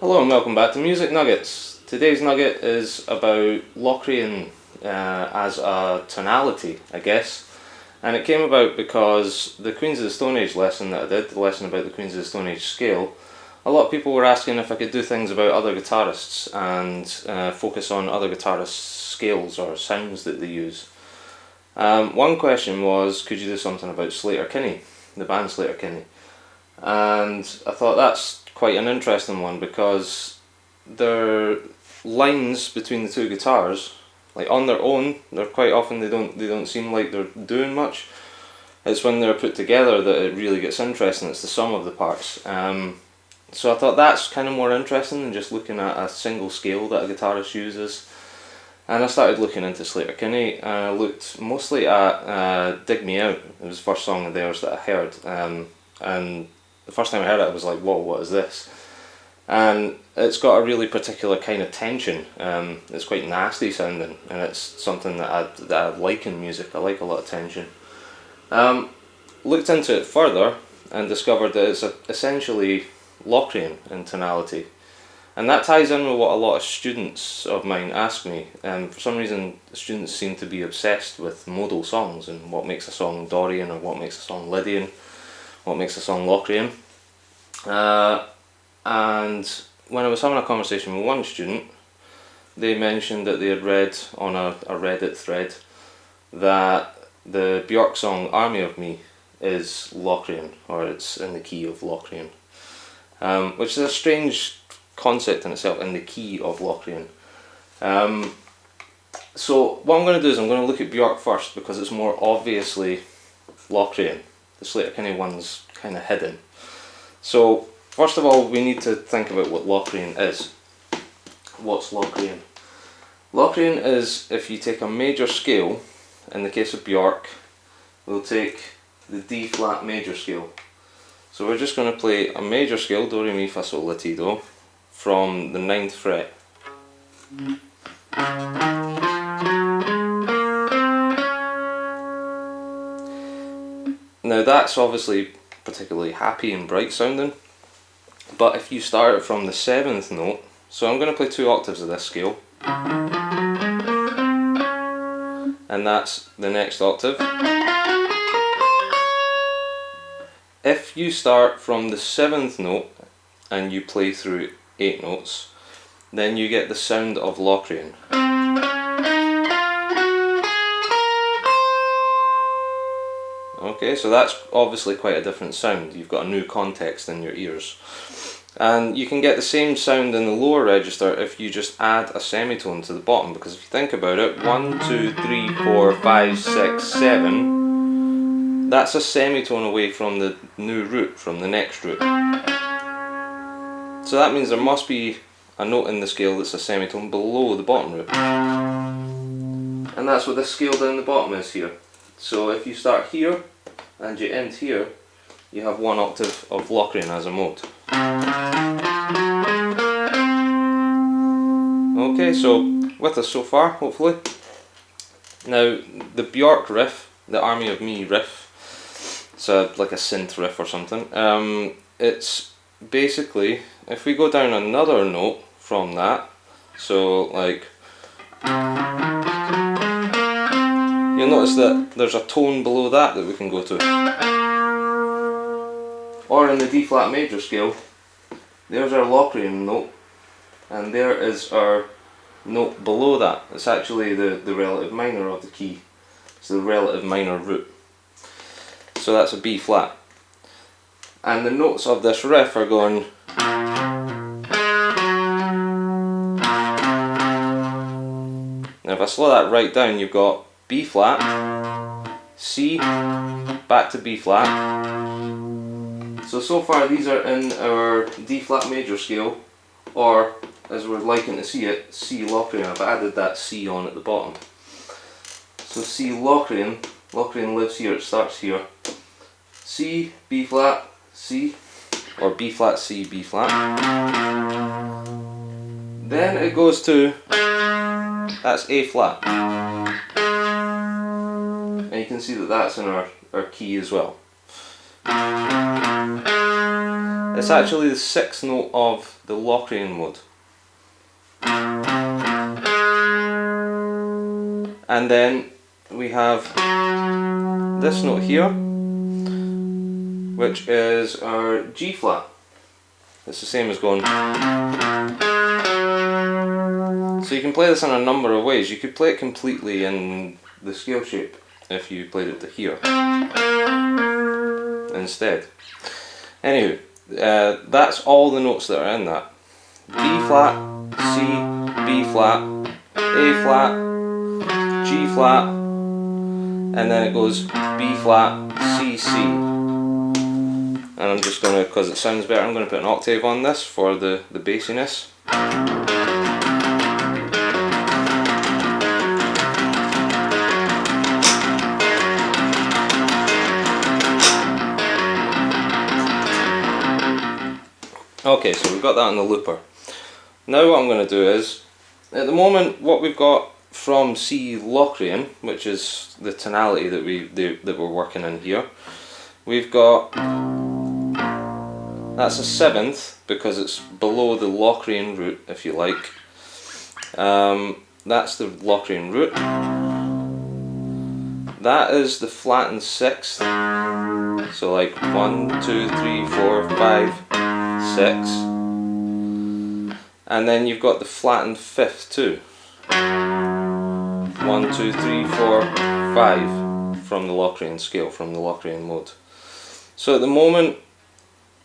Hello and welcome back to Music Nuggets. Today's nugget is about Locrian as a tonality, I guess. And it came about because the Queens of the Stone Age lesson that I did, the lesson about the Queens of the Stone Age scale, a lot of people were asking if I could do things about other guitarists and focus on other guitarists' scales or sounds that they use. One question was, could you do something about Sleater-Kinney, the band Sleater-Kinney? And I thought that's quite an interesting one because their lines between the two guitars, like on their own, they're quite often they don't seem like they're doing much. It's when they're put together that it really gets interesting. It's the sum of the parts. So I thought that's kind of more interesting than just looking at a single scale that a guitarist uses. And I started looking into Sleater-Kinney, and I looked mostly at Dig Me Out. It was the first song of theirs that I heard, and the first time I heard it I was like, whoa, what is this? And it's got a really particular kind of tension. It's quite nasty sounding, and it's something that I like in music. I like a lot of tension. Looked into it further and discovered that it's essentially Locrian in tonality. And that ties in with what a lot of students of mine ask me. For some reason, students seem to be obsessed with modal songs and what makes a song Dorian or what makes a song Lydian, what makes a song Locrian. And when I was having a conversation with one student, they mentioned that they had read on a Reddit thread that the Bjork song Army of Me is Locrian, or it's in the key of Locrian, which is a strange concept in itself, in the key of Locrian. So what I'm going to do is I'm going to look at Bjork first because it's more obviously Locrian. The Sleater-Kinney one's kind of hidden. So first of all, we need to think about what Locrian is. What's Locrian? Locrian is if you take a major scale. In the case of Bjork, we'll take the D flat major scale. So we're just going to play a major scale, Do Re Mi Fa Sol La Ti Do, from the 9th fret. Now that's obviously particularly happy and bright sounding, but if you start it from the 7th note, so I'm going to play 2 octaves of this scale, and that's the next octave. If you start from the 7th note and you play through 8 notes, then you get the sound of Locrian. Okay, so that's obviously quite a different sound. You've got a new context in your ears. And you can get the same sound in the lower register if you just add a semitone to the bottom, because if you think about it, 1, 2, 3, 4, 5, 6, 7, that's a semitone away from the new root, from the next root. So that means there must be a note in the scale that's a semitone below the bottom root. And that's what this scale down the bottom is here. So if you start here and you end here, you have 1 octave of Locrian as a mode. Okay, so with us so far, hopefully. Now, the Bjork riff, the Army of Me riff, it's like a synth riff or something. It's basically, if we go down another note from that, so like, you'll notice that there's a tone below that we can go to. Or in the D flat major scale, there's our Locrian note, and there is our note below that. It's actually the relative minor of the key. It's the relative minor root. So that's a B flat. And the notes of this riff are going. Now if I slow that right down, you've got B flat, C, back to B flat. So far these are in our D flat major scale, or as we're liking to see it, C Locrian. I've added that C on at the bottom. So C Locrian, Locrian lives here, it starts here. C, B flat, C, or B flat, C, B flat. Then it goes to, that's A flat. And you can see that that's in our key as well. It's actually the sixth note of the Locrian mode. And then we have this note here, which is our G flat. It's the same as going. So you can play this in a number of ways. You could play it completely in the scale shape if you played it to here instead. Anywho, that's all the notes that are in that. B flat, C, B flat, A flat, G flat, and then it goes B flat, C, C. And I'm just going to, because it sounds better, I'm going to put an octave on this for the bassiness. Okay, so we've got that on the looper. Now what I'm going to do is, at the moment what we've got from C Locrian, which is the tonality that we're working in here, we've got, that's a seventh because it's below the Locrian root, if you like. That's the Locrian root. That is the flattened sixth. So like 1, 2, 3, 4, 5, 6. And then you've got the flattened fifth too. 1, 2, 3, 4, 5 from the Locrian scale, from the Locrian mode. So at the moment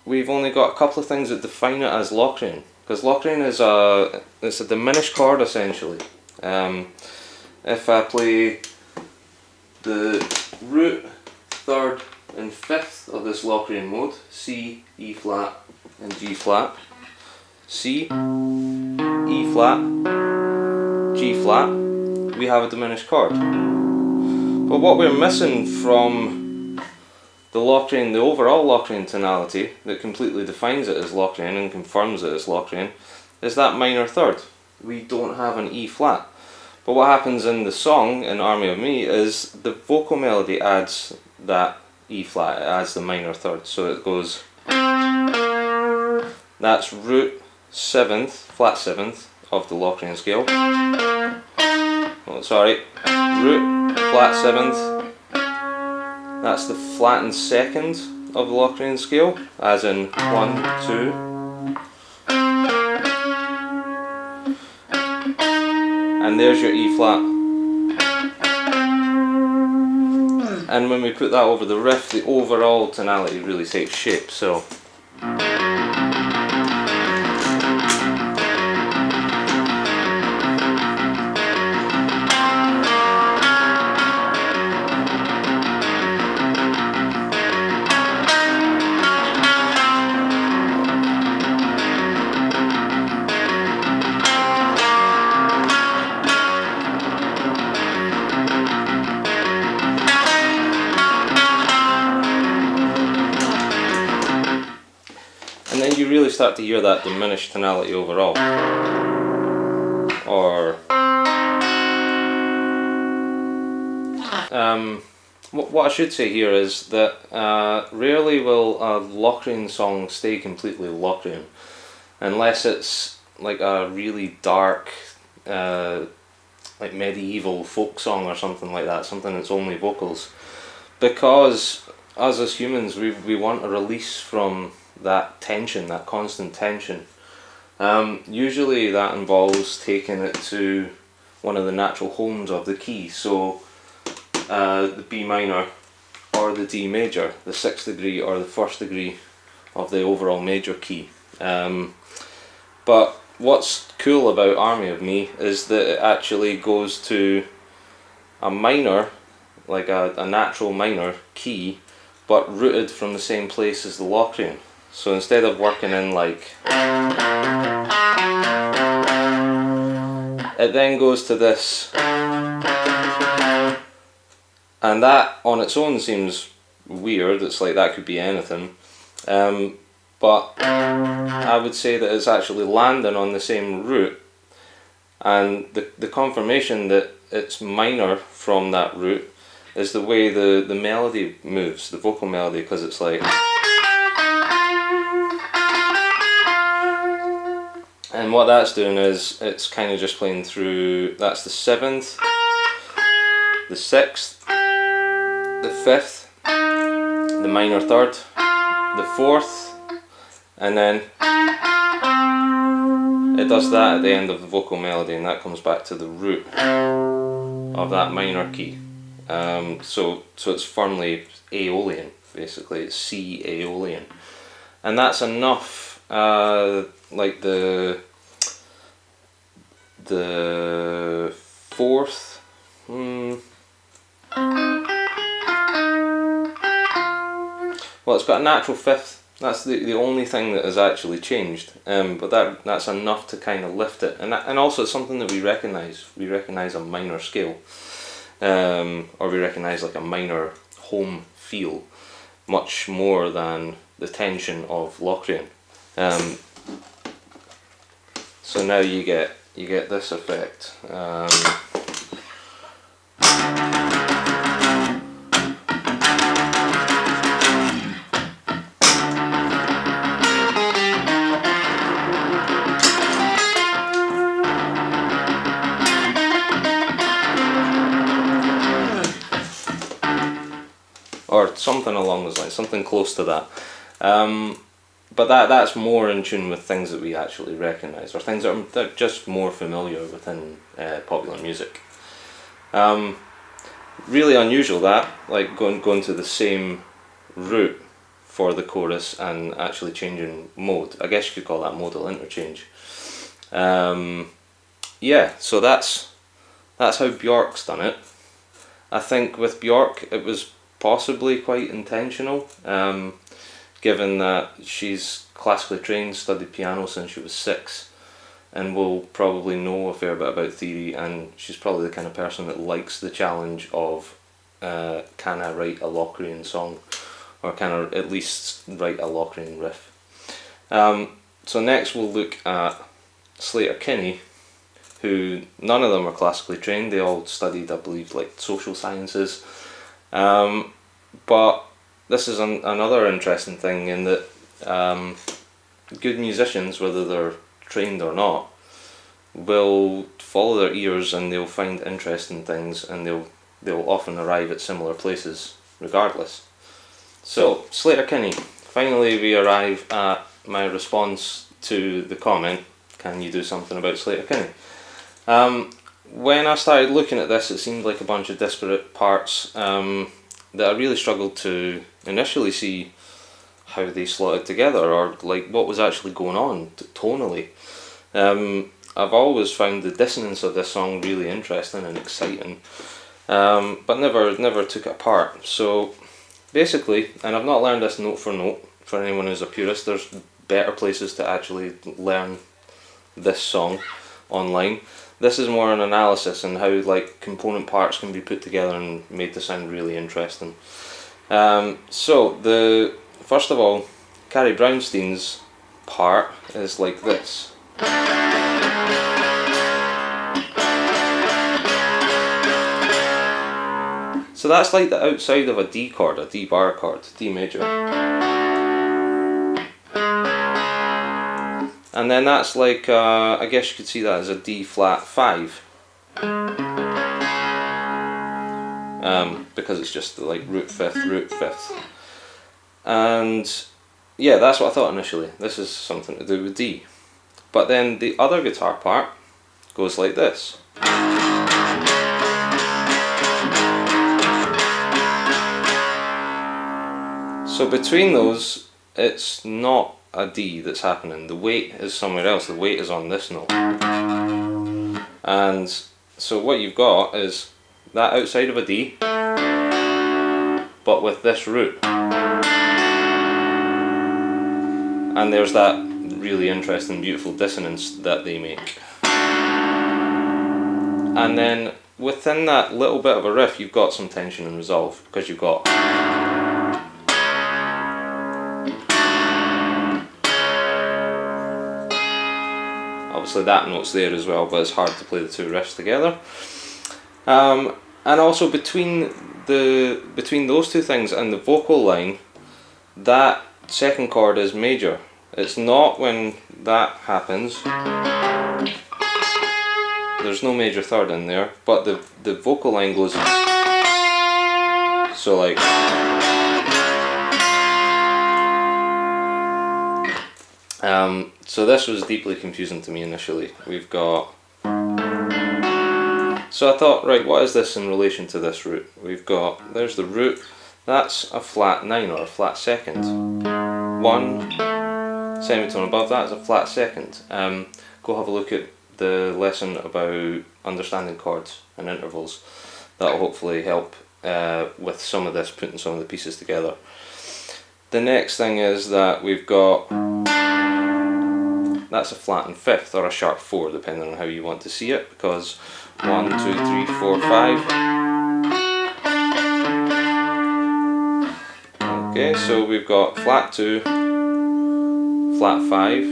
we've only got a couple of things that define it as Locrian, because Locrian is it's a diminished chord essentially. If I play the root, third and fifth of this Locrian mode, C, E flat and G flat, C, E flat, G flat, we have a diminished chord. But what we're missing from the Locrian, the overall Locrian tonality that completely defines it as Locrian and confirms it as Locrian, is that minor third. We don't have an E flat. But what happens in the song, in Army of Me, is the vocal melody adds that E flat, it adds the minor third. So it goes, that's root seventh, flat seventh of the Locrian scale. Oh, sorry, root, flat seventh. That's the flattened second of the Locrian scale, as in 1, 2. And there's your E flat. And when we put that over the riff, the overall tonality really takes shape. So and then you really start to hear that diminished tonality overall. Or what I should say here is that rarely will a Locrian song stay completely Locrian, unless it's like a really dark, like medieval folk song or something like that, something that's only vocals. Because us as humans, we want a release from that tension, that constant tension. Usually that involves taking it to one of the natural homes of the key, so the B minor or the D major, the 6th degree or the 1st degree of the overall major key. But what's cool about Army of Me is that it actually goes to a minor, like a natural minor key, but rooted from the same place as the Locrian. So instead of working in like, it then goes to this, and that on its own seems weird. It's like that could be anything, but I would say that it's actually landing on the same root, and the confirmation that it's minor from that root is the way the melody moves, the vocal melody, because it's like, And what that's doing is it's kind of just playing through, that's the 7th, the 6th, the 5th, the minor 3rd, the 4th, and then it does that at the end of the vocal melody, and that comes back to the root of that minor key. So it's firmly Aeolian, basically. It's C Aeolian, and that's enough. Like the 4th. Well, it's got a natural 5th. That's the only thing that has actually changed. But that's enough to kind of lift it, and also it's something that we recognise. We recognise a minor scale, or we recognise like a minor home feel, much more than the tension of Locrian. So now you get this effect. Or something along those lines, something close to that. But that's more in tune with things that we actually recognise, or things that are just more familiar within popular music. Really unusual that, like going to the same root for the chorus and actually changing mode. I guess you could call that modal interchange. Yeah, so that's how Bjork's done it. I think with Bjork it was possibly quite intentional, given that she's classically trained, studied piano since she was 6, and will probably know a fair bit about theory, and she's probably the kind of person that likes the challenge of can I write a Locrian song, or can I at least write a Locrian riff. So next we'll look at Sleater-Kinney, who none of them are classically trained. They all studied, I believe, like social sciences. But this is another interesting thing in that good musicians, whether they're trained or not, will follow their ears and they'll find interest in things, and they'll often arrive at similar places regardless. So Sleater-Kinney, finally we arrive at my response to the comment, can you do something about Sleater-Kinney? When I started looking at this, it seemed like a bunch of disparate parts that I really struggled to initially see how they slotted together, or like what was actually going on tonally. I've always found the dissonance of this song really interesting and exciting, but never took it apart. So basically, and I've not learned this note for note, for anyone who's a purist, there's better places to actually learn this song online. This is more an analysis and how like component parts can be put together and made to sound really interesting. So first of all, Carrie Brownstein's part is like this. So that's like the outside of a D chord, a D bar chord, D major. And then that's like, I guess you could see that as a D flat 5. Because it's just like root 5th, root 5th. And yeah, that's what I thought initially. This is something to do with D. But then the other guitar part goes like this. So between those, it's not a D that's happening. The weight is somewhere else. The weight is on this note. And so what you've got is that outside of a D, but with this root. And there's that really interesting, beautiful dissonance that they make. And then within that little bit of a riff, you've got some tension and resolve, because you've got obviously that note's there as well, but it's hard to play the two riffs together. And also between those two things and the vocal line, that second chord is major, It's not when that happens. There's no major third in there, but the vocal line goes, so like, so this was deeply confusing to me initially. We've got, so I thought, right, what is this in relation to this root? We've got, there's the root, that's a flat 9 or a flat second. 1 semitone above that is a flat second. Go have a look at the lesson about understanding chords and intervals. That will hopefully help with some of this, putting some of the pieces together. The next thing is that we've got, that's a flattened fifth or a sharp 4 depending on how you want to see it, because 1, 2, 3, 4, 5. Okay, so we've got flat 2, flat 5,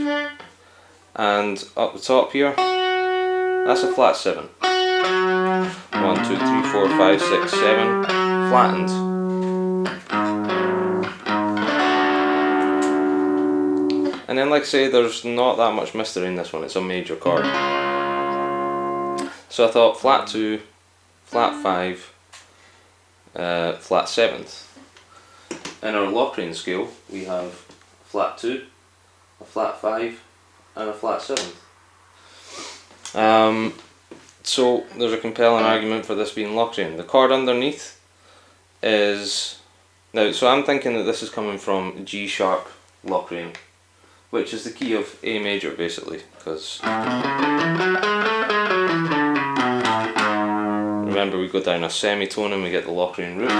and up the top here, that's a flat 7. 1, 2, 3, 4, 5, 6, 7, flattened. And then, like I say, there's not that much mystery in this one, it's a major chord. So I thought flat 2, flat 5, flat 7th. In our Locrian scale, we have flat 2, a flat 5, and a flat 7th. So there's a compelling argument for this being Locrian. The chord underneath is, now, so I'm thinking that this is coming from G sharp Locrian, which is the key of A major basically, because remember we go down a semitone and we get the Locrian root.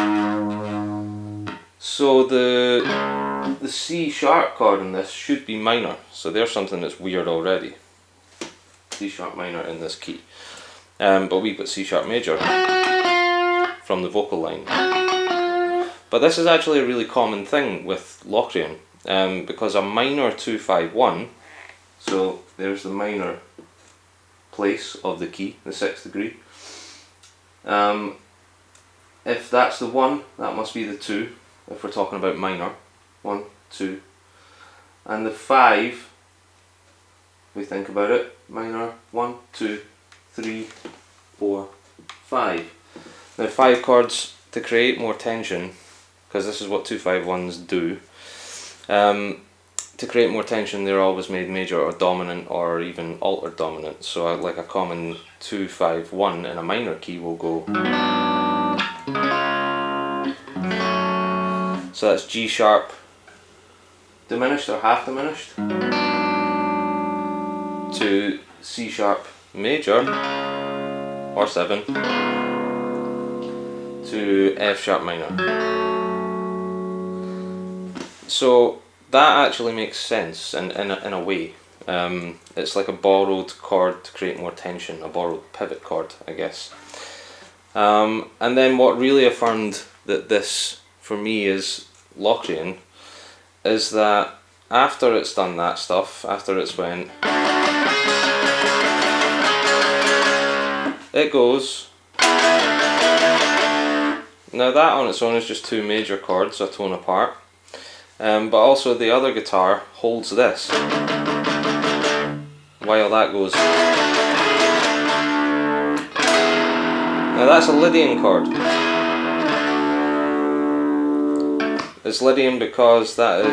So the C sharp chord in this should be minor, so there's something that's weird already. C sharp minor in this key, but we put C sharp major from the vocal line. But this is actually a really common thing with Locrian, because a minor 2-5-1, so there's the minor place of the key, the 6th degree. If that's the 1, that must be the 2, if we're talking about minor. 1, 2. And the 5, if we think about it, minor 1, 2, 3, 4, 5. Now 5 chords, to create more tension, because this is what 2-5-1s do, to create more tension they're always made major or dominant or even altered dominant. So like a common 2-5-1 in a minor key will go. So that's G sharp diminished or half diminished to C sharp major or 7 to F sharp minor. So that actually makes sense in a way. It's like a borrowed chord to create more tension, a borrowed pivot chord, I guess. And then what really affirmed that this, for me, is Locrian, is that after it's done that stuff, after it's went, it goes. Now that on its own is just 2 major chords, a tone apart. But also the other guitar holds this while that goes. Now that's a Lydian chord. It's Lydian because that's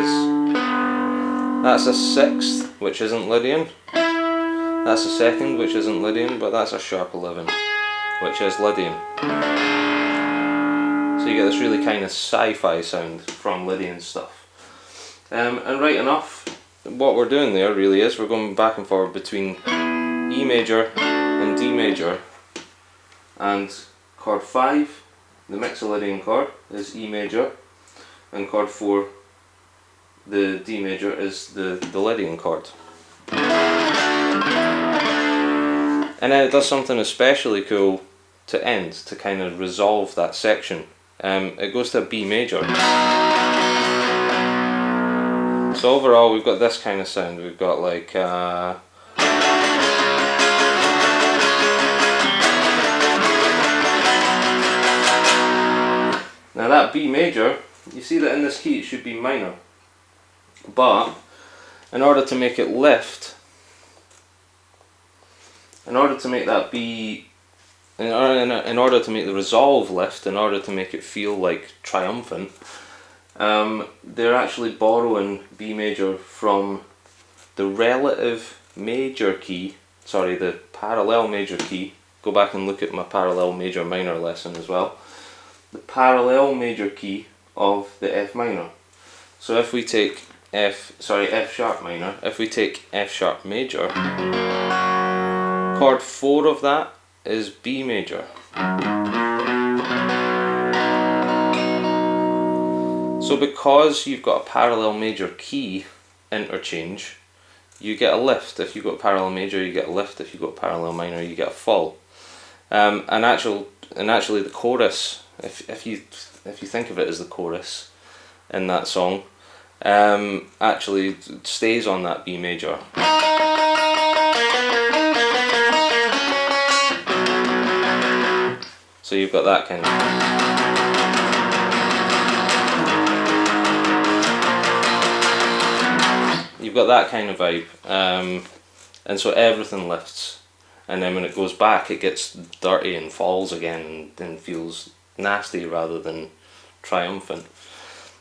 a 6th, which isn't Lydian. That's a 2nd, which isn't Lydian, but that's a sharp 11, which is Lydian. So you get this really kind of sci-fi sound from Lydian stuff. And right enough, what we're doing there really is we're going back and forward between E major and D major, and chord 5, the Mixolydian chord, is E major, and chord 4, the D major, is the Lydian chord. And then it does something especially cool to end, to kind of resolve that section. It goes to a B major. So overall we've got this kind of sound. We've got like now that B major, you see that in this key it should be minor, but in order to make it lift, in order to make that be, in order to make the resolve lift, in order to make it feel like triumphant, they're actually borrowing B major from the relative major key, sorry, the parallel major key. Go back and look at my parallel major minor lesson as well. The parallel major key of the F minor. So if we take F sharp minor, if we take F sharp major, chord 4 of that is B major. So because you've got a parallel major key interchange, you get a lift. If you've got parallel major, you get a lift. If you've got parallel minor, you get a fall. And actually the chorus, if you think of it as the chorus in that song, actually stays on that B major. So you've got that kind of, vibe, and so everything lifts, and then when it goes back it gets dirty and falls again and feels nasty rather than triumphant.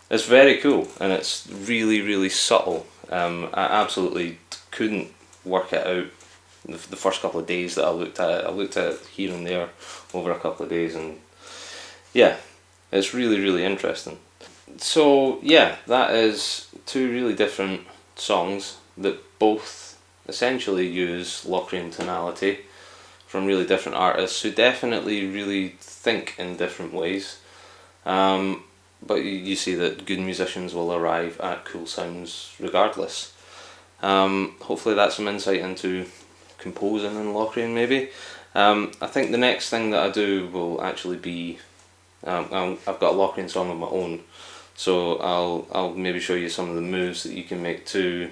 It's very cool, and it's really, really subtle. I absolutely couldn't work it out the first couple of days that I looked at it. I looked at it here and there over a couple of days, and yeah, it's really, really interesting. So yeah, that is two really different songs that both essentially use Locrian tonality from really different artists who definitely really think in different ways. But you see that good musicians will arrive at cool sounds regardless. Hopefully that's some insight into composing in Locrian maybe. I think the next thing that I do will actually be, I've got a Locrian song of my own, so I'll maybe show you some of the moves that you can make to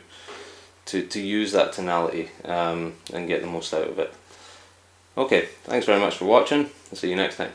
use that tonality and get the most out of it. Okay, thanks very much for watching. I'll see you next time.